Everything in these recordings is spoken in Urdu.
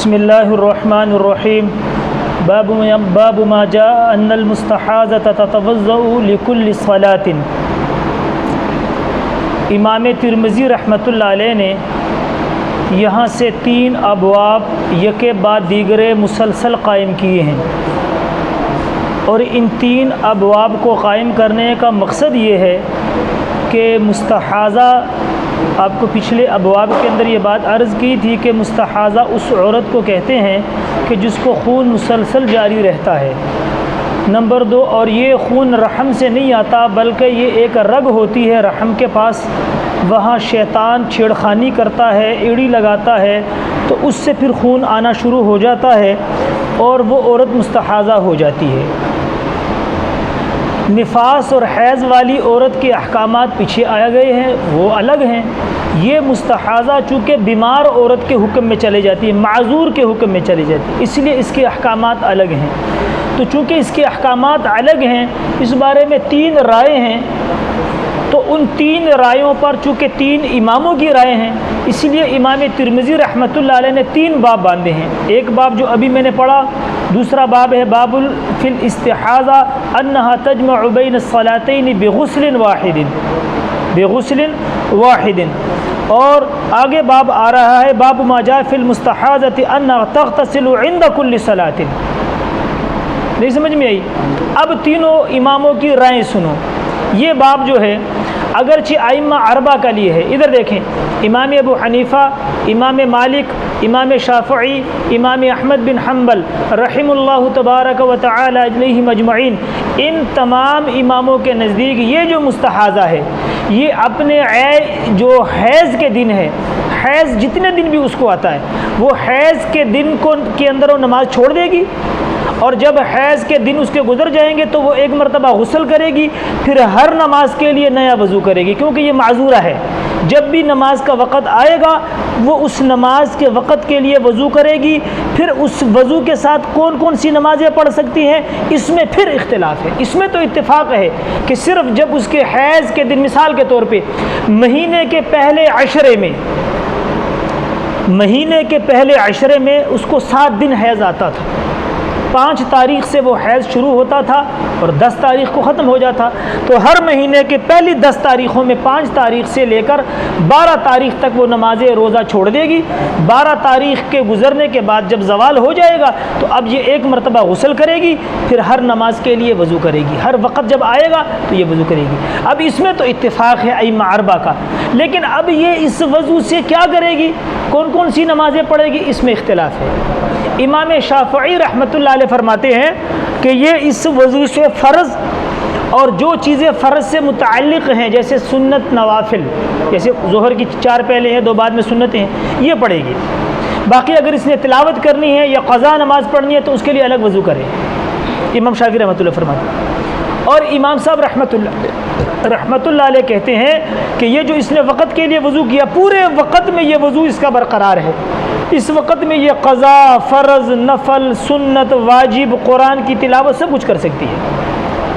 بسم اللہ الرحمن الرحیم باب ما جاء ان المستحاضة تتوضأ لكل صلاة۔ امام ترمذی رحمۃ اللہ علیہ نے یہاں سے 3 ابواب یکے بعد دیگرے مسلسل قائم کیے ہیں، اور ان 3 ابواب کو قائم کرنے کا مقصد یہ ہے کہ مستحاضہ، آپ کو پچھلے ابواب کے اندر یہ بات عرض کی تھی کہ مستحاضہ اس عورت کو کہتے ہیں کہ جس کو خون مسلسل جاری رہتا ہے، نمبر 2، اور یہ خون رحم سے نہیں آتا بلکہ یہ ایک رگ ہوتی ہے رحم کے پاس، وہاں شیطان چھیڑخانی کرتا ہے، ایڑی لگاتا ہے، تو اس سے پھر خون آنا شروع ہو جاتا ہے اور وہ عورت مستحاضہ ہو جاتی ہے۔ نفاس اور حیض والی عورت کے احکامات پیچھے آئے گئے ہیں، وہ الگ ہیں۔ یہ مستحاضہ چونکہ بیمار عورت کے حکم میں چلے جاتی ہے، معذور کے حکم میں چلی جاتی ہے، اس لیے اس کے احکامات الگ ہیں۔ تو چونکہ اس کے احکامات الگ ہیں، اس بارے میں 3 رائے ہیں، تو ان 3 رائوں پر چونکہ 3 اماموں کی رائے ہیں، اس لیے امام ترمذی رحمۃ اللہ علیہ نے 3 باب باندھے ہیں۔ ایک باب جو ابھی میں نے پڑھا، دوسرا باب ہے باب فی الاستحاضہ انہا تجمع بین الصلاتین بغسل واحد، اور آگے باب آ رہا ہے باب ما جاء فی المستحاضۃ انہا تغتسل عند کل صلاۃ۔ نہیں سمجھ میں آئی؟ اب تینوں اماموں کی رائے سنو۔ یہ باب جو ہے اگرچہ ائمہ 4 کا لیے ہے، ادھر دیکھیں، امام ابو حنیفہ، امام مالک، امام شافعی، امام احمد بن حنبل رحم اللہ تبارک و تعالی علیہم اجمعین، ان تمام اماموں کے نزدیک یہ جو مستحاضہ ہے، یہ اپنے جو حیض کے دن ہے، حیض جتنے دن بھی اس کو آتا ہے، وہ حیض کے دن کے اندر وہ نماز چھوڑ دے گی، اور جب حیض کے دن اس کے گزر جائیں گے تو وہ ایک مرتبہ غسل کرے گی، پھر ہر نماز کے لیے نیا وضو کرے گی، کیونکہ یہ معذورہ ہے۔ جب بھی نماز کا وقت آئے گا وہ اس نماز کے وقت کے لیے وضو کرے گی، پھر اس وضو کے ساتھ کون کون سی نمازیں پڑھ سکتی ہیں، اس میں پھر اختلاف ہے۔ اس میں تو اتفاق ہے کہ صرف جب اس کے حیض کے دن، مثال کے طور پہ مہینے کے پہلے عشرے میں اس کو 7 دن حیض آتا تھا، 5 تاریخ سے وہ حیض شروع ہوتا تھا اور 10 تاریخ کو ختم ہو جاتا، تو ہر مہینے کے پہلی 10 تاریخوں میں 5 تاریخ سے لے کر 12 تاریخ تک وہ نماز روزہ چھوڑ دے گی۔ 12 تاریخ کے گزرنے کے بعد جب زوال ہو جائے گا تو اب یہ ایک مرتبہ غسل کرے گی، پھر ہر نماز کے لیے وضو کرے گی، ہر وقت جب آئے گا تو یہ وضو کرے گی۔ اب اس میں تو اتفاق ہے ائمہ 4 کا، لیکن اب یہ اس وضو سے کیا کرے گی، کون کون سی نمازیں پڑھے گی، اس میں اختلاف ہے۔ امام شافعی رحمۃ اللہ علیہ فرماتے ہیں کہ یہ اس وضو سے فرض اور جو چیزیں فرض سے متعلق ہیں، جیسے سنت نوافل، جیسے ظہر کی 4 پہلے ہیں 2 بعد میں سنتیں ہیں، یہ پڑھے گی۔ باقی اگر اس نے تلاوت کرنی ہے یا قضا نماز پڑھنی ہے تو اس کے لیے الگ وضو کرے، امام شافعی رحمۃ اللہ فرماتے ہیں۔ اور امام صاحب رحمۃ اللہ علیہ کہتے ہیں کہ یہ جو اس نے وقت کے لیے وضو کیا، پورے وقت میں یہ وضو اس کا برقرار ہے، اس وقت میں یہ قضا، فرض، نفل، سنت، واجب، قرآن کی تلاوت سب کچھ کر سکتی ہے۔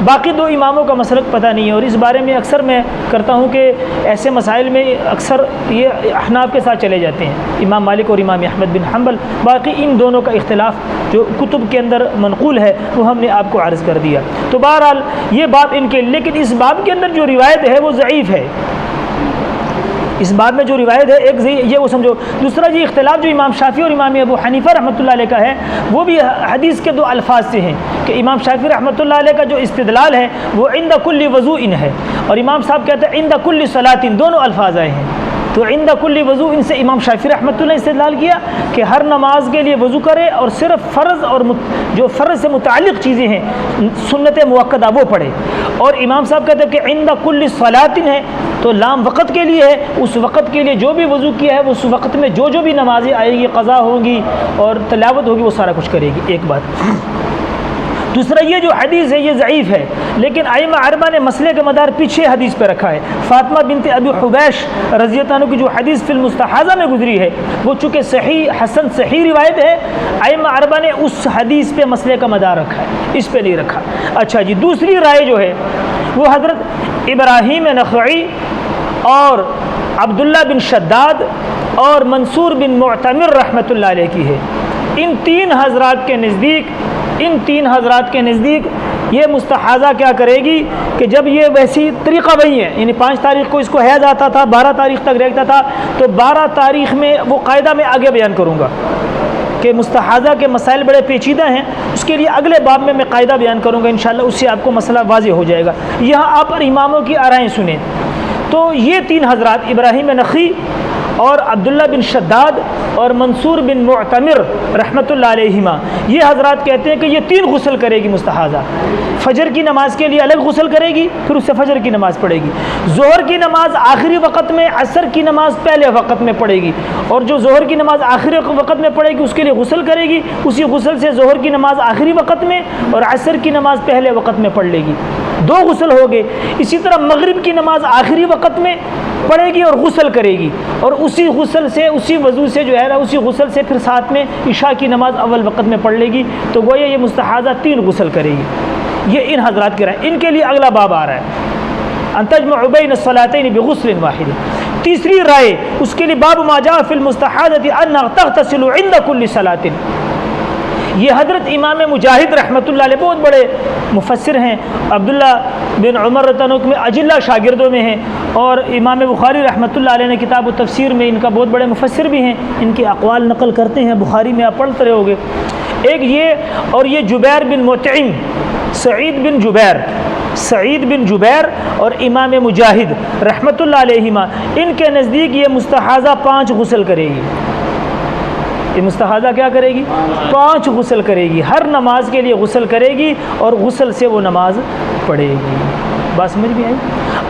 باقی 2 اماموں کا مسلک پتہ نہیں ہے، اور اس بارے میں اکثر میں کرتا ہوں کہ ایسے مسائل میں اکثر یہ احناف کے ساتھ چلے جاتے ہیں، امام مالک اور امام احمد بن حنبل۔ باقی ان دونوں کا اختلاف جو کتب کے اندر منقول ہے وہ ہم نے آپ کو عرض کر دیا۔ تو بہرحال یہ باب ان کے، لیکن اس باب کے اندر جو روایت ہے وہ ضعیف ہے۔ اس بات میں جو روایت ہے، ایک یہ وہ سمجھو، دوسرا یہ اختلاف جو امام شافعی اور امام ابو حنیفہ رحمۃ اللہ علیہ کا ہے، وہ بھی حدیث کے 2 الفاظ سے ہیں، کہ امام شافعی رحمۃ اللہ علیہ کا جو استدلال ہے وہ عند کل وضوء ہے، اور امام صاحب کہتے ہیں عند کل صلاۃ، دونوں الفاظ آئے ہیں۔ تو عند کل وضوء سے امام شافعی رحمۃ اللہ نے استدلال کیا کہ ہر نماز کے لیے وضو کرے اور صرف فرض اور جو فرض سے متعلق چیزیں ہیں، سنت مؤکدہ، وہ پڑھے۔ اور امام صاحب کہتے ہیں کہ عند کل صلاۃ ہے تو لام وقت کے لیے ہے، اس وقت کے لیے جو بھی وضو کیا ہے اس وقت میں جو بھی نمازیں آئے گی، قضا ہوگی اور تلاوت ہوگی، وہ سارا کچھ کرے گی۔ ایک بات۔ دوسرا یہ جو حدیث ہے یہ ضعیف ہے، لیکن ائمہ 4 نے مسئلے کا مدار پیچھے حدیث پہ رکھا ہے۔ فاطمہ بنت ابی حبیش رضی اللہ عنہ کی جو حدیث فی المستحاضہ میں گزری ہے وہ چونکہ صحیح حسن صحیح روایت ہے، ائمہ 4 نے اس حدیث پہ مسئلے کا مدار رکھا ہے، اس پہ نہیں رکھا۔ اچھا جی، دوسری رائے جو ہے وہ حضرت ابراہیم نخعی اور عبداللہ بن شداد اور منصور بن معتمر رحمۃ اللہ علیہ کی ہے۔ ان تین حضرات کے نزدیک یہ مستحاضہ کیا کرے گی کہ جب یہ ویسی طریقہ وہی ہے، یعنی 5 تاریخ کو اس کو حیض آتا تھا، 12 تاریخ تک رہتا تھا، تو 12 تاریخ میں وہ قاعدہ میں آگے بیان کروں گا کہ مستحاضہ کے مسائل بڑے پیچیدہ ہیں، اس کے لیے اگلے باب میں قاعدہ بیان کروں گا انشاءاللہ، اس سے آپ کو مسئلہ واضح ہو جائے گا۔ یہاں آپ اماموں کی آرائیں سنیں۔ تو یہ 3 حضرات ابراہیم نخعی اور عبداللہ بن شداد اور منصور بن معتمر رحمۃ اللہ علیہما، یہ حضرات کہتے ہیں کہ یہ 3 غسل کرے گی مستحاضہ۔ فجر کی نماز کے لیے الگ غسل کرے گی، پھر اس سے فجر کی نماز پڑھے گی، ظہر کی نماز آخری وقت میں، عصر کی نماز پہلے وقت میں پڑھے گی، اور جو ظہر کی نماز آخری وقت میں پڑھے گی اس کے لیے غسل کرے گی، اسی غسل سے ظہر کی نماز آخری وقت میں اور عصر کی نماز پہلے وقت میں پڑھ لے گی، 2 غسل ہو گئے۔ اسی طرح مغرب کی نماز آخری وقت میں پڑھے گی اور غسل کرے گی، اور اسی غسل سے، اسی وضو سے جو ہے نا، اسی غسل سے پھر ساتھ میں عشاء کی نماز اول وقت میں پڑھ لے گی، تو گویا یہ مستحاضہ 3 غسل کرے گی۔ یہ ان حضرات کی رائے، ان کے لیے اگلا باب آ رہا ہے ان تجمع بین الصلاتین بغسل واحد۔ تیسری رائے اس کے لیے باب ما جاء فی المستحاضۃ انها تغتسل عند كل صلاۃ۔ یہ حضرت امام مجاہد رحمۃ اللہ علیہ بہت بڑے مفسر ہیں، عبداللہ بن عمر رضی اللہ عنہ میں اجلہ شاگردوں میں ہیں، اور امام بخاری رحمۃ اللہ علیہ نے کتاب التفسیر میں ان کا بہت بڑے مفسر بھی ہیں، ان کے اقوال نقل کرتے ہیں، بخاری میں آپ پڑھتے رہو گے۔ ایک یہ، اور یہ جبیر بن مطعم، سعید بن جبیر اور امام مجاہد رحمۃ اللہ علیہما، ان کے نزدیک یہ مستحاضہ 5 غسل کرے گی۔ یہ مستحاضہ کیا کرے گی؟ 5 غسل کرے گی، ہر نماز کے لیے غسل کرے گی اور غسل سے وہ نماز پڑھے گی۔ بات سمجھ میں آئی؟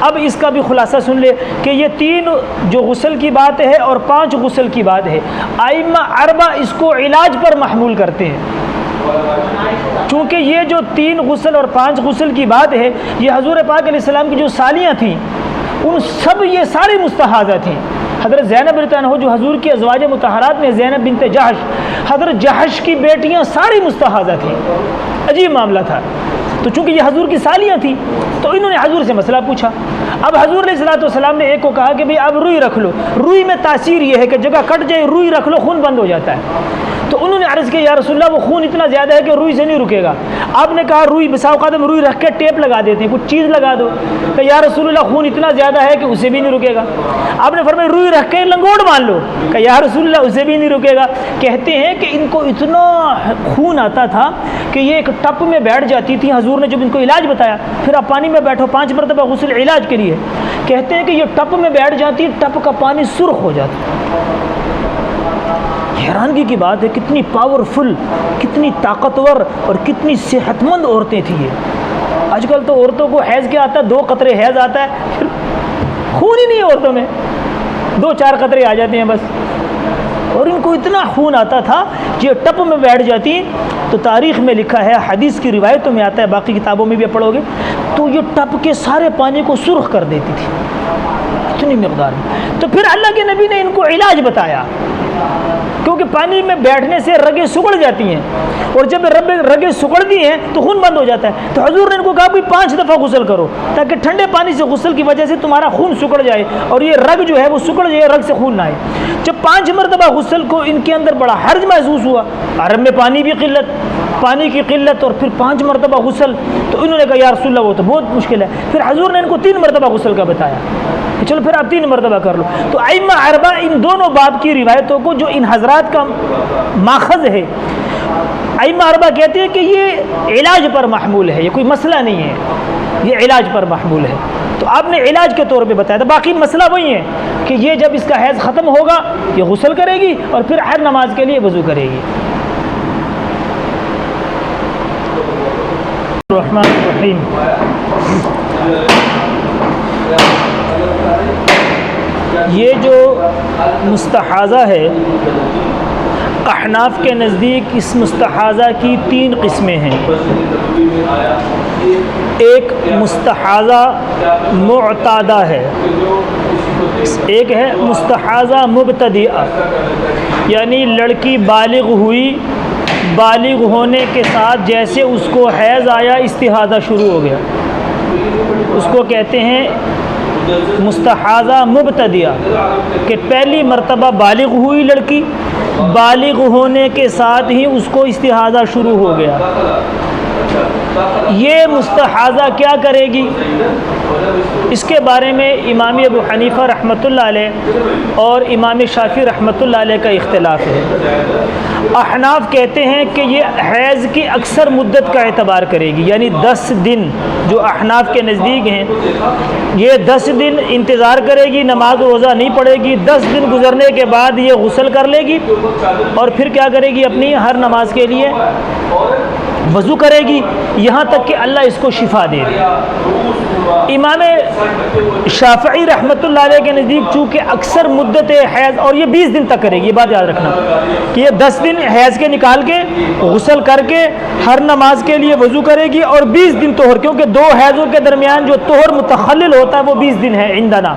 اب اس کا بھی خلاصہ سن لے کہ یہ 3 جو غسل کی بات ہے اور 5 غسل کی بات ہے، ائمہ 4 اس کو علاج پر محمول کرتے ہیں، چونکہ یہ جو 3 غسل اور 5 غسل کی بات ہے، یہ حضور پاک علیہ السلام کی جو سالیاں تھیں ان سب یہ ساری مستحاضہ تھیں۔ حضرت زینب رضی اللہ عنہ جو حضور کی ازواج مطہرات میں، زینب بنت جحش، حضرت جحش کی بیٹیاں ساری مستحاضہ تھیں۔ عجیب معاملہ تھا۔ تو چونکہ یہ حضور کی سالیاں تھیں تو انہوں نے حضور سے مسئلہ پوچھا۔ اب حضور علیہ السلام نے ایک کو کہا کہ بھئی اب روئی رکھ لو، روئی میں تاثیر یہ ہے کہ جگہ کٹ جائے، روئی رکھ لو، خون بند ہو جاتا ہے۔ تو انہوں نے عرض کیا یا رسول اللہ وہ خون اتنا زیادہ ہے کہ روئی سے نہیں رکے گا۔ آپ نے کہا روئی، بسا اوقات ہم روئی رکھ کے ٹیپ لگا دیتے ہیں، کچھ چیز لگا دو، کہ یا رسول اللہ خون اتنا زیادہ ہے کہ اسے بھی نہیں رکے گا۔ آپ نے فرمایا روئی رکھ کے لنگوٹ مان لو، کہ یا رسول اللہ اسے بھی نہیں رکے گا۔ کہتے ہیں کہ ان کو اتنا خون آتا تھا کہ یہ ایک ٹپ میں بیٹھ جاتی تھی۔ حضور نے جب ان کو علاج بتایا، پھر آپ پانی میں بیٹھو 5 مرتبہ غسل علاج کے لیے، کہتے ہیں کہ یہ ٹپ میں بیٹھ جاتی، ٹپ کا پانی سرخ ہو جاتا۔ حیرانگی کی بات ہے کتنی پاورفل، کتنی طاقتور اور کتنی صحت مند عورتیں تھیں یہ۔ آج کل تو عورتوں کو حیض کیا آتا ہے، 2 قطرے حیض آتا ہے، پھر خون ہی نہیں ہے عورتوں میں، 2-4 قطرے آ جاتے ہیں بس، اور ان کو اتنا خون آتا تھا کہ یہ ٹپ میں بیٹھ جاتی۔ تو تاریخ میں لکھا ہے، حدیث کی روایتوں میں آتا ہے، باقی کتابوں میں بھی پڑھو گے تو یہ ٹپ کے سارے پانی کو سرخ کر دیتی تھی اتنی مقدار میں۔ تو پھر اللہ کے نبی نے ان کو علاج بتایا، کیونکہ پانی میں بیٹھنے سے رگیں سکڑ جاتی ہیں، اور جب رگیں سکڑتی ہیں تو خون بند ہو جاتا ہے۔ تو حضور نے ان کو کہا کہ 5 دفعہ غسل کرو، تاکہ ٹھنڈے پانی سے غسل کی وجہ سے تمہارا خون سکڑ جائے اور یہ رگ جو ہے وہ سکڑ جائے، رگ سے خون نہ آئے۔ جب 5 مرتبہ غسل کو ان کے اندر بڑا حرج محسوس ہوا، عرب میں پانی کی قلت اور پھر 5 مرتبہ غسل، تو انہوں نے کہا یا رسول اللہ وہ تو بہت مشکل ہے۔ پھر حضور نے ان کو 3 مرتبہ غسل کا بتایا کہ چلو پھر آپ 3 مرتبہ کر لو۔ تو ائمہ 4 ان دونوں باب کی روایتوں کو، جو ان حضرات کا ماخذ ہے، ائمہ 4 کہتے ہیں کہ یہ علاج پر محمول ہے، یہ کوئی مسئلہ نہیں ہے، یہ علاج پر محمول ہے۔ تو آپ نے علاج کے طور پہ بتایا تھا، باقی مسئلہ وہی ہے کہ یہ جب اس کا حیض ختم ہوگا یہ غسل کرے گی اور پھر ہر نماز کے لیے وضو کرے گی۔ الرحمن الرحیم۔ یہ جو مستحاضہ ہے، احناف کے نزدیک اس مستحاضہ کی 3 قسمیں ہیں۔ ایک مستحاضہ معتادہ ہے، ایک ہے مستحاضہ مبتدئہ، یعنی لڑکی بالغ ہوئی، بالغ ہونے کے ساتھ جیسے اس کو حیض آیا استحاضہ شروع ہو گیا، اس کو کہتے ہیں مستحاضہ مبتدیہ کہ پہلی مرتبہ بالغ ہوئی لڑکی، بالغ ہونے کے ساتھ ہی اس کو استحاضہ شروع ہو گیا، یہ مستحاضہ کیا کرے گی؟ اس کے بارے میں امام ابو حنیفہ رحمۃ اللہ علیہ اور امام شافعی رحمۃ اللہ علیہ کا اختلاف ہے۔ احناف کہتے ہیں کہ یہ حیض کی اکثر مدت کا اعتبار کرے گی، یعنی 10 دن جو احناف کے نزدیک ہیں، یہ 10 دن انتظار کرے گی، نماز روزہ نہیں پڑھے گی، 10 دن گزرنے کے بعد یہ غسل کر لے گی اور پھر کیا کرے گی؟ اپنی ہر نماز کے لیے وضو کرے گی، یہاں تک کہ اللہ اس کو شفا دے دے۔ امام شافعی رحمۃ اللہ علیہ کے نزدیک چونکہ اکثر مدت حیض، اور یہ 20 دن تک کرے گی، یہ بات یاد رکھنا کہ یہ 10 دن حیض کے نکال کے غسل کر کے ہر نماز کے لیے وضو کرے گی، اور 20 دن طہر، کیونکہ 2 حیضوں کے درمیان جو طہر متخلل ہوتا ہے وہ 20 دن ہے عندنا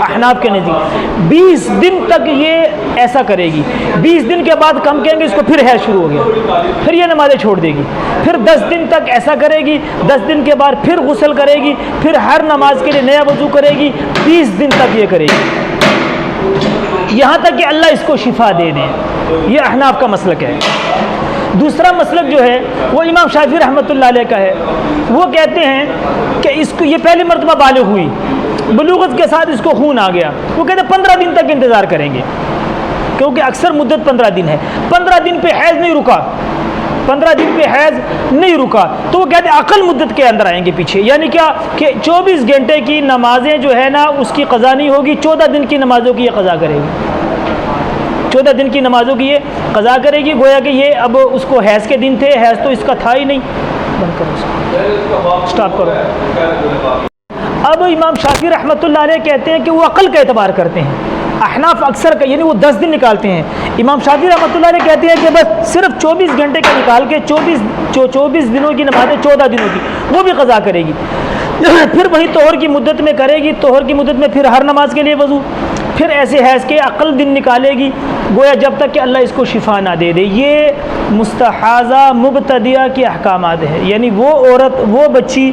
احناف کے نزدیک، 20 دن تک یہ ایسا کرے گی۔ 20 دن کے بعد کم کہیں گے اس کو پھر حیض شروع ہو گیا، پھر یہ نمازیں چھوڑ دے گی، پھر 10 دن تک ایسا کرے گی، 10 دن کے بعد پھر غسل کرے گی، پھر ہر نماز کے لیے نیا وضو کرے گی، 20 دن تک یہ کرے گی، یہاں تک کہ اللہ اس کو شفا دے دے۔ یہ احناف کا مسلک ہے۔ دوسرا مسلک جو ہے وہ امام شافعی رحمۃ اللہ علیہ کا ہے، وہ کہتے ہیں کہ اس کو، یہ پہلی مرتبہ بالغ ہوئی، بلوغت کے ساتھ اس کو خون آ گیا، وہ کہتے ہیں 15 دن تک انتظار کریں گے، کیونکہ اکثر مدت 15 دن ہے، 15 دن پہ حیض نہیں رکا، 15 دن پہ حیض نہیں رکا تو وہ کہتے ہیں عقل مدت کے اندر آئیں گے پیچھے، یعنی کیا کہ 24 گھنٹے کی نمازیں جو ہے نا اس کی قضا نہیں ہوگی، 14 دن کی نمازوں کی یہ قضا کرے گی، 14 دن کی نمازوں کی یہ قضا کرے گی، گویا کہ یہ اب اس کو حیض کے دن تھے، حیض تو اس کا تھا ہی نہیں۔ بند کرو، سٹاپ کرو۔ اب امام شافعی رحمۃ اللہ علیہ کہتے ہیں کہ وہ عقل کا اعتبار کرتے ہیں، احناف اکثر کا، یعنی وہ 10 دن نکالتے ہیں، امام شافعی رحمۃ اللہ علیہ کہتے ہیں کہ بس صرف 24 گھنٹے کا نکال کے 24 دنوں کی نمازیں 14 دنوں کی وہ بھی قضا کرے گی، پھر وہی طہر کی مدت میں کرے گی، طہر کی مدت میں پھر ہر نماز کے لیے وضو، پھر ایسے حیض کے عقل دن نکالے گی، گویا جب تک کہ اللہ اس کو شفا نہ دے دے۔ یہ مستحاضہ مبتدیہ کے احکامات ہیں، یعنی وہ عورت، وہ بچی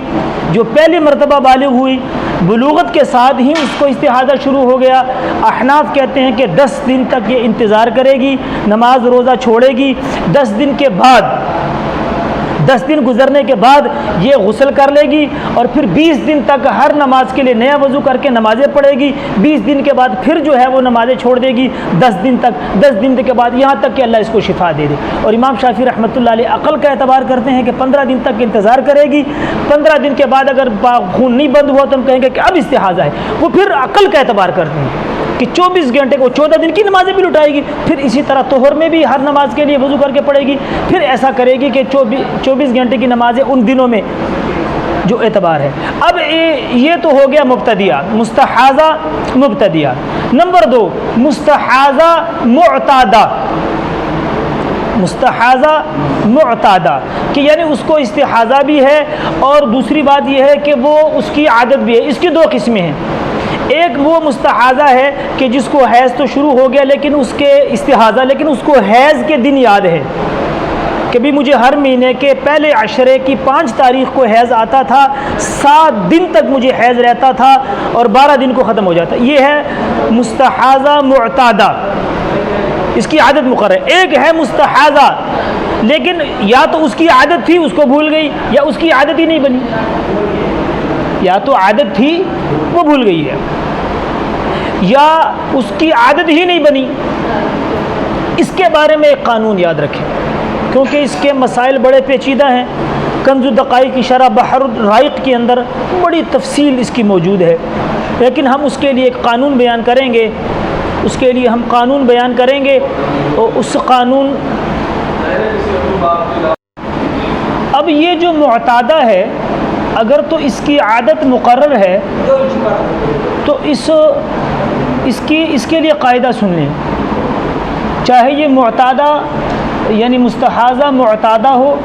جو پہلی مرتبہ بالغ ہوئی، بلوغت کے ساتھ ہی اس کو استحاضہ شروع ہو گیا، احناف کہتے ہیں کہ 10 دن تک یہ انتظار کرے گی، نماز روزہ چھوڑے گی، 10 دن کے بعد، 10 دن گزرنے کے بعد یہ غسل کر لے گی، اور پھر 20 دن تک ہر نماز کے لیے نیا وضو کر کے نمازیں پڑھے گی، 20 دن کے بعد پھر جو ہے وہ نمازیں چھوڑ دے گی 10 دن تک، 10 دن کے بعد یہاں تک کہ اللہ اس کو شفا دے دے۔ اور امام شافعی رحمۃ اللہ علیہ عقل کا اعتبار کرتے ہیں کہ 15 دن تک انتظار کرے گی، 15 دن کے بعد اگر خون نہیں بند ہوا تو ہم کہیں گے کہ اب استحاضہ ہے، وہ پھر عقل کا اعتبار کرتے ہیں کہ 24 گھنٹے کو 14 دن کی نمازیں بھی لٹائے گی، پھر اسی طرح طہر میں بھی ہر نماز کے لیے وضو کر کے پڑھے گی، پھر ایسا کرے گی کہ 24 گھنٹے کی نمازیں ان دنوں میں جو اعتبار ہے۔ اب یہ تو ہو گیا مبتدیہ، مستحاضہ مبتدیہ۔ نمبر 2 مستحاضہ معتادہ، مستحاضہ معتادہ کہ یعنی اس کو استحاضہ بھی ہے، اور دوسری بات یہ ہے کہ وہ اس کی عادت بھی ہے۔ اس کی 2 قسمیں ہیں، ایک وہ مستحاضہ ہے کہ جس کو حیض تو شروع ہو گیا لیکن اس کے استحاضہ، لیکن اس کو حیض کے دن یاد ہے کہ بھی مجھے ہر مہینے کے پہلے عشرے کی 5 تاریخ کو حیض آتا تھا، 7 دن تک مجھے حیض رہتا تھا اور 12 دن کو ختم ہو جاتا۔ یہ ہے مستحاضہ معتادہ، اس کی عادت مقرر ہے۔ ایک ہے مستحاضہ لیکن یا تو اس کی عادت تھی اس کو بھول گئی، یا اس کی عادت ہی نہیں بنی، یا تو عادت تھی وہ بھول گئی ہے، یا اس کی عادت ہی نہیں بنی۔ اس کے بارے میں ایک قانون یاد رکھیں کیونکہ اس کے مسائل بڑے پیچیدہ ہیں۔ کنز الدقائق کی شرح بحر الرائق کے اندر بڑی تفصیل اس کی موجود ہے، لیکن ہم اس کے لیے ایک قانون بیان کریں گے، اس کے لیے ہم قانون بیان کریں گے، اور اس قانون، اب یہ جو معتادہ ہے اگر تو اس کی عادت مقرر ہے تو اس کے لیے قاعدہ سن لیں، چاہے یہ معتادہ یعنی مستحاضہ معتادہ ہو،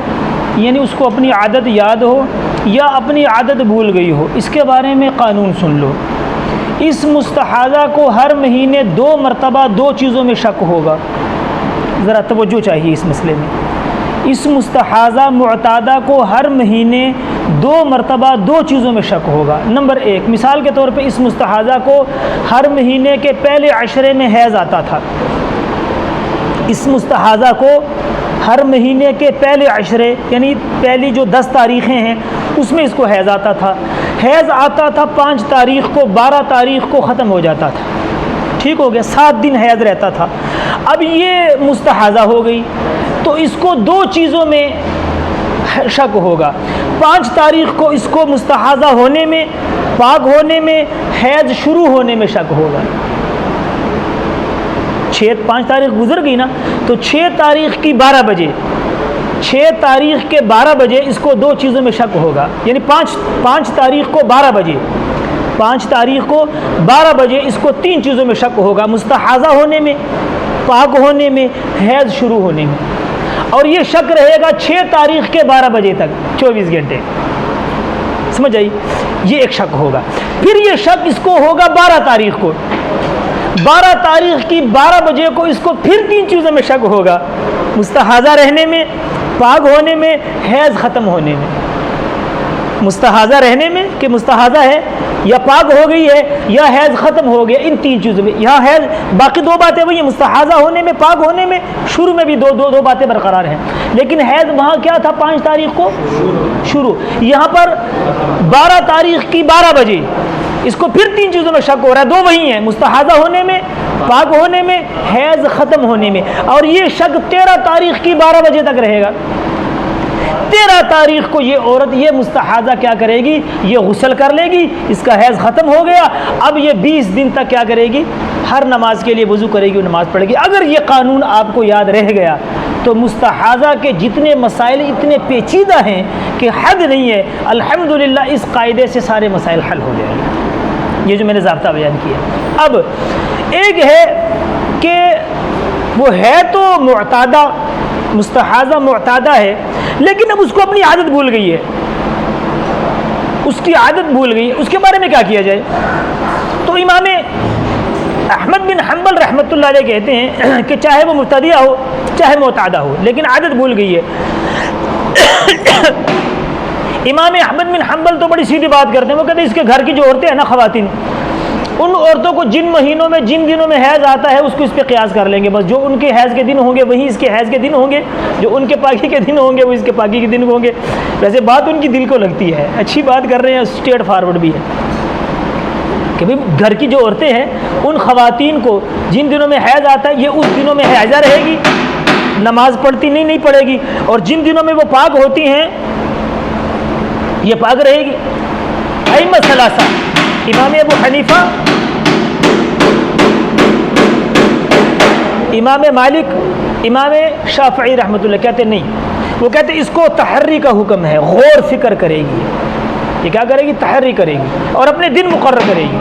یعنی اس کو اپنی عادت یاد ہو یا اپنی عادت بھول گئی ہو، اس کے بارے میں قانون سن لو۔ اس مستحاضہ کو ہر مہینے 2 مرتبہ 2 چیزوں میں شک ہوگا، ذرا توجہ چاہیے اس مسئلے میں۔ اس مستحاضہ معتادہ کو ہر مہینے 2 مرتبہ 2 چیزوں میں شک ہوگا۔ نمبر 1، مثال کے طور پہ اس مستحاضہ کو ہر مہینے کے پہلے عشرے میں حیض آتا تھا۔ اس مستحاضہ کو ہر مہینے کے پہلے عشرے یعنی پہلی جو 10 تاریخیں ہیں اس میں اس کو حیض آتا تھا۔ حیض آتا تھا 5 تاریخ کو، 12 تاریخ کو ختم ہو جاتا تھا، ٹھیک ہو گیا، 7 دن حیض رہتا تھا۔ اب یہ مستحاضہ ہو گئی تو اس کو 2 چیزوں میں شک ہوگا۔ 5 تاریخ کو اس کو مستحاضہ ہونے میں، پاک ہونے میں، حیض شروع ہونے میں شک ہوگا۔ 5 تاریخ گزر گئی نا، تو 6 تاریخ کی 12 بجے، 6 تاریخ کے 12 بجے اس کو 2 چیزوں میں شک ہوگا، یعنی 5 تاریخ کو 12 بجے، 5 تاریخ کو 12 بجے اس کو 3 چیزوں میں شک ہوگا: مستحاضہ ہونے میں، پاک ہونے میں، حیض شروع ہونے میں۔ اور یہ شک رہے گا 6 تاریخ کے 12 بجے تک، 24 گھنٹے، سمجھ آئی؟ یہ ایک شک ہوگا۔ پھر یہ شک اس کو ہوگا 12 تاریخ کو، 12 تاریخ کی 12 بجے کو اس کو پھر 3 چیزوں میں شک ہوگا: مستحاضہ رہنے میں، پاک ہونے میں، حیض ختم ہونے میں۔ مستحاضہ رہنے میں کہ مستحاضہ ہے یا پاک ہو گئی ہے یا حیض ختم ہو گیا، ان 3 چیزوں میں۔ یہاں حیض، باقی 2 باتیں وہی ہیں، مستحاضہ ہونے میں، پاک ہونے میں، شروع میں بھی دو باتیں برقرار ہیں، لیکن حیض وہاں کیا تھا؟ 5 تاریخ کو شروع، یہاں پر 12 تاریخ کی 12 بجے اس کو پھر 3 چیزوں میں شک ہو رہا ہے، 2 وہی ہیں، مستحاضہ ہونے میں، پاک ہونے میں، حیض ختم ہونے میں۔ اور یہ شک 13 تاریخ کی 12 بجے تک رہے گا۔ 13 تاریخ کو یہ عورت، یہ مستحاضہ کیا کرے گی؟ یہ غسل کر لے گی، اس کا حیض ختم ہو گیا، اب یہ 20 دن تک کیا کرے گی؟ ہر نماز کے لیے وضو کرے گی، نماز پڑھے گی۔ اگر یہ قانون آپ کو یاد رہ گیا تو مستحاضہ کے جتنے مسائل اتنے پیچیدہ ہیں کہ حد نہیں ہے، الحمدللہ اس قاعدے سے سارے مسائل حل ہو جائیں گے، یہ جو میں نے ضابطہ بیان کیا۔ اب ایک ہے کہ وہ ہے تو معتادہ، مستحاضہ معتادہ ہے، لیکن اب اس کو اپنی عادت بھول گئی ہے، اس کی عادت بھول گئی ہے، اس کے بارے میں کیا کیا جائے؟ تو امام احمد بن حنبل رحمۃ اللہ علیہ کہتے ہیں کہ چاہے وہ مبتدیہ ہو چاہے معتادہ ہو، لیکن عادت بھول گئی ہے۔ امام احمد بن حنبل تو بڑی سیدھی بات کرتے ہیں، وہ کہتے ہیں اس کے گھر کی جو عورتیں ہیں نا، خواتین، ان عورتوں کو جن مہینوں میں، جن دنوں میں حیض آتا ہے اس کو اس پہ قیاس کر لیں گے، بس جو ان کے حیض کے دن ہوں گے وہی اس کے حیض کے دن ہوں گے، جو ان کے پاکی کے دن ہوں گے وہ اس کے پاکی کے دن ہوں گے۔ ویسے بات ان کی دل کو لگتی ہے، اچھی بات کر رہے ہیں، اسٹریٹ فارورڈ بھی ہے کہ بھئی گھر کی جو عورتیں ہیں ان خواتین کو جن دنوں میں حیض آتا ہے یہ اس دنوں میں حیضہ رہے گی، نماز پڑھتی نہیں پڑھے گی، اور جن دنوں میں وہ پاک ہوتی ہیں یہ پاک رہے گی۔ ائمہ ثلاثہ، امام ابو حنیفہ، امام مالک، امام شافعی رحمۃ اللہ کہتے نہیں، وہ کہتے اس کو تحری کا حکم ہے، غور فکر کرے گی، یہ کیا کرے گی؟ تحری کرے گی اور اپنے دن مقرر کرے گی۔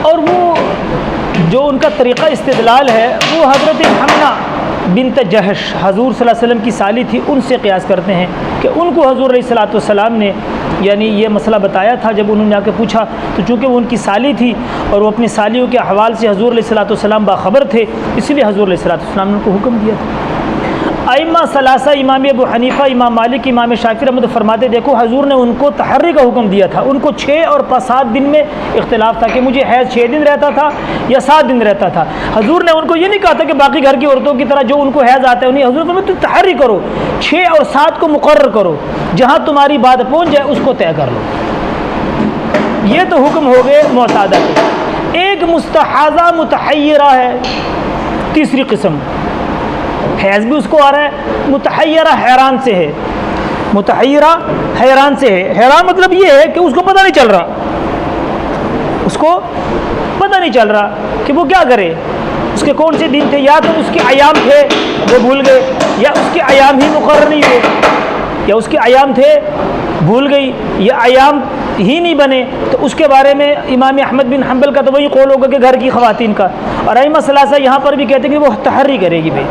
اور وہ جو ان کا طریقہ استدلال ہے وہ حضرت حمنہ بنت جہش، حضور صلی اللہ علیہ وسلم کی سالی تھی، ان سے قیاس کرتے ہیں کہ ان کو حضور علیہ الصلوۃ والسلام نے یعنی یہ مسئلہ بتایا تھا، جب انہوں نے آ کے پوچھا تو چونکہ وہ ان کی سالی تھی اور وہ اپنی سالیوں کے احوال سے حضور علیہ الصلوۃ والسلام باخبر تھے، اس لیے حضور علیہ الصلوۃ والسلام نے ان کو حکم دیا تھا۔ ائمہ ثلاثہ، امام ابو حنیفہ، امام مالک، امام شافعی رحمۃ اللہ فرماتے دیکھو حضور نے ان کو تحری کا حکم دیا تھا، ان کو 6 اور 7 دن میں اختلاف تھا کہ مجھے حیض 6 دن رہتا تھا یا 7 دن رہتا تھا۔ حضور نے ان کو یہ نہیں کہا تھا کہ باقی گھر کی عورتوں کی طرح جو ان کو حیض آتا ہے انہیں، حضور نے تم تحری کرو، 6 اور 7 کو مقرر کرو، جہاں تمہاری بات پہنچ جائے اس کو طے کر لو۔ یہ تو حکم ہو گئے معتادہ کے۔ ایک مستحاضہ متحیرہ ہے، تیسری قسم، حیض بھی اس کو آ رہا ہے، متحیرہ حیران سے ہے، متحیرہ حیران سے ہے۔ حیران مطلب یہ ہے کہ اس کو پتہ نہیں چل رہا، اس کو پتہ نہیں چل رہا کہ وہ کیا کرے، اس کے کون سے دن تھے، یا تو اس کے ایام تھے وہ بھول گئے، یا اس کے ایام ہی مقرر نہیں ہوئے، یا اس کے ایام تھے بھول گئی، یا ایام ہی نہیں بنے، تو اس کے بارے میں امام احمد بن حنبل کا تو وہی قول ہوگا کہ گھر کی خواتین کا، اور ائمہ ثلاثہ یہاں پر بھی کہتے ہیں کہ وہ تحری کرے گی، بھائی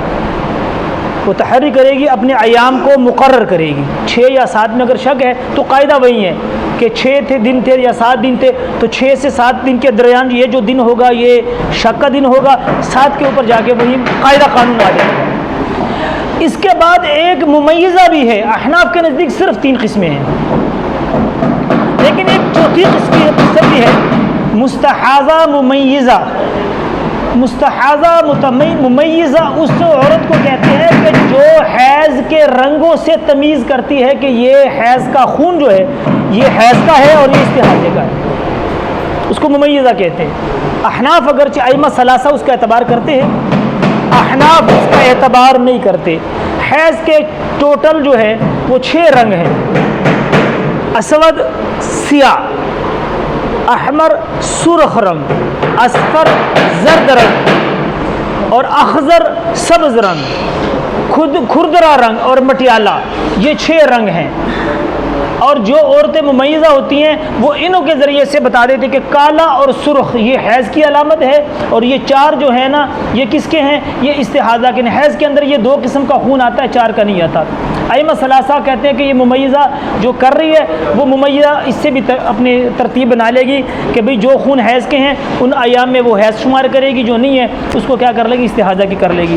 وہ تحری کرے گی، اپنے ایام کو مقرر کرے گی۔ 6 یا 7 میں اگر شک ہے تو قاعدہ وہی ہے کہ 6 دن تھے یا 7 دن تھے، تو 6 سے 7 دن کے درمیان یہ جو دن ہوگا یہ شک کا دن ہوگا، 7 کے اوپر جا کے وہی قاعدہ قانون آ جائے گا۔ اس کے بعد ایک ممیزہ بھی ہے، احناف کے نزدیک صرف 3 قسمیں ہیں، لیکن ایک چوتھی قسم بھی ہے، مستحاضہ ممیزہ۔ مستحاضہ ممیزہ اس عورت کو کہتے ہیں کہ جو حیض کے رنگوں سے تمیز کرتی ہے کہ یہ حیض کا خون جو ہے یہ حیض کا ہے اور یہ استحاضے کا ہے، اس کو ممیزہ کہتے ہیں۔ احناف اگرچہ ائمہ ثلاثہ اس کا اعتبار کرتے ہیں، احناف اس کا اعتبار نہیں کرتے۔ حیض کے ٹوٹل جو ہے وہ 6 رنگ ہیں، اسود سیاہ، احمر سرخ رنگ، اصفر زرد رنگ، اور اخضر سبز رنگ، کھردرا رنگ اور مٹیالہ، یہ 6 رنگ ہیں۔ اور جو عورتیں ممیزہ ہوتی ہیں وہ انہوں کے ذریعے سے بتا دیتے کہ کالا اور سرخ یہ حیض کی علامت ہے، اور یہ 4 جو ہے نا یہ کس کے ہیں، یہ استحاضہ کے ہیں۔ حیض کے اندر یہ 2 قسم کا خون آتا ہے، 4 کا نہیں آتا۔ ائمہ ثلاثہ کہتے ہیں کہ یہ ممیزہ جو کر رہی ہے وہ ممیزہ اس سے بھی اپنی ترتیب بنا لے گی کہ بھئی جو خون حیض کے ہیں ان ایام میں وہ حیض شمار کرے گی، جو نہیں ہے اس کو کیا کر لے گی، استحاضہ کی کر لے گی۔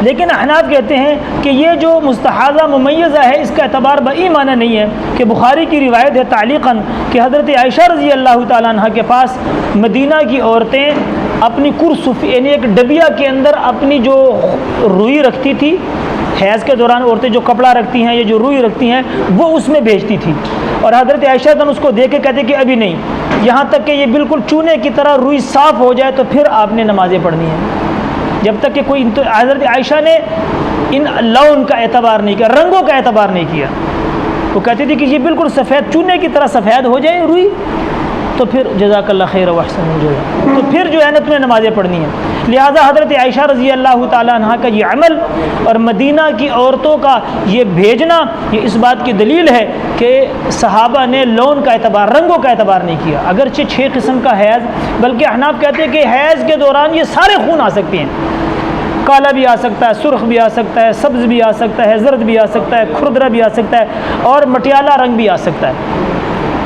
لیکن احناف کہتے ہیں کہ یہ جو مستحاضہ ممیزہ ہے اس کا اعتبار بئی معنی نہیں ہے، کہ بخاری کی روایت ہے تعلیقاً کہ حضرت عائشہ رضی اللہ تعالیٰ عنہ کے پاس مدینہ کی عورتیں اپنی کرسف یعنی ایک ڈبیا کے اندر اپنی جو روئی رکھتی تھی، حیض کے دوران عورتیں جو کپڑا رکھتی ہیں یا جو روئی رکھتی ہیں وہ اس میں بھیجتی تھی، اور حضرت عائشہ اس کو دیکھ کے کہتے کہ ابھی نہیں، یہاں تک کہ یہ بالکل چونے کی طرح روئی صاف ہو جائے تو پھر آپ نے نمازیں پڑھنی ہیں۔ جب تک کہ کوئی حضرت عائشہ نے ان لون کا اعتبار نہیں کیا، رنگوں کا اعتبار نہیں کیا، وہ کہتی تھی کہ یہ بالکل سفید چونے کی طرح سفید ہو جائے روئی تو پھر جزاک اللہ خیر و احسن الجزاء، تو پھر جو ہے نا تمہیں نمازیں پڑھنی ہیں۔ لہٰذا حضرت عائشہ رضی اللہ تعالیٰ عنہ کا یہ عمل اور مدینہ کی عورتوں کا یہ بھیجنا یہ اس بات کی دلیل ہے کہ صحابہ نے لون کا اعتبار، رنگوں کا اعتبار نہیں کیا، اگرچہ 6 قسم کا حیض، بلکہ احناف کہتے ہیں کہ حیض کے دوران یہ سارے خون آ سکتے ہیں، کالا بھی آ سکتا ہے، سرخ بھی آ سکتا ہے، سبز بھی آ سکتا ہے، زرد بھی آ سکتا ہے، کھردرا بھی آ سکتا ہے، اور مٹیالہ رنگ بھی آ سکتا ہے،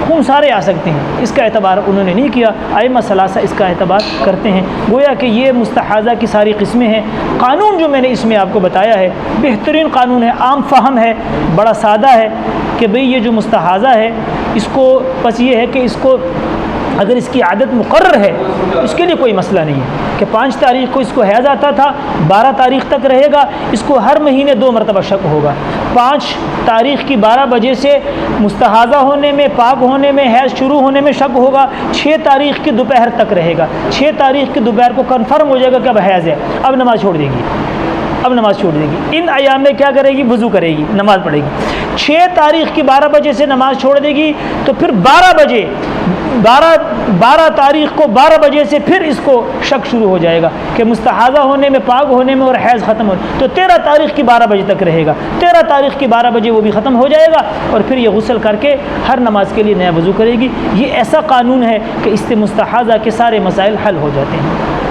خون سارے آ سکتے ہیں۔ اس کا اعتبار انہوں نے نہیں کیا، ائمہ ثلاثہ اس کا اعتبار کرتے ہیں۔ گویا کہ یہ مستحاضہ کی ساری قسمیں ہیں۔ قانون جو میں نے اس میں آپ کو بتایا ہے بہترین قانون ہے، عام فہم ہے، بڑا سادہ ہے کہ بھئی یہ جو مستحاضہ ہے اس کو بس یہ ہے کہ اس کو اگر اس کی عادت مقرر ہے اس کے لیے کوئی مسئلہ نہیں ہے کہ 5 تاریخ کو اس کو حیض آتا تھا، 12 تاریخ تک رہے گا، اس کو ہر مہینے 2 مرتبہ شک ہوگا۔ 5 تاریخ کی 12 بجے سے مستحاضہ ہونے میں، پاک ہونے میں، حیض شروع ہونے میں شک ہوگا، 6 تاریخ کی دوپہر تک رہے گا، 6 تاریخ کی دوپہر کو کنفرم ہو جائے گا کہ اب حیض ہے، اب نماز چھوڑ دے گی، اب نماز چھوڑ دے گی۔ ان ایام میں کیا کرے گی، وضو کرے گی، نماز پڑھے گی۔ 6 تاریخ کی 12 بجے سے نماز چھوڑ دے گی تو پھر 12 بجے 12 تاریخ کو 12 بجے سے پھر اس کو شک شروع ہو جائے گا کہ مستحاضہ ہونے میں، پاک ہونے میں اور حیض ختم ہو، تو 13 تاریخ کی 12 بجے تک رہے گا، 13 تاریخ کی 12 بجے وہ بھی ختم ہو جائے گا، اور پھر یہ غسل کر کے ہر نماز کے لیے نیا وضو کرے گی۔ یہ ایسا قانون ہے کہ اس سے مستحاضہ کے سارے مسائل حل ہو جاتے ہیں۔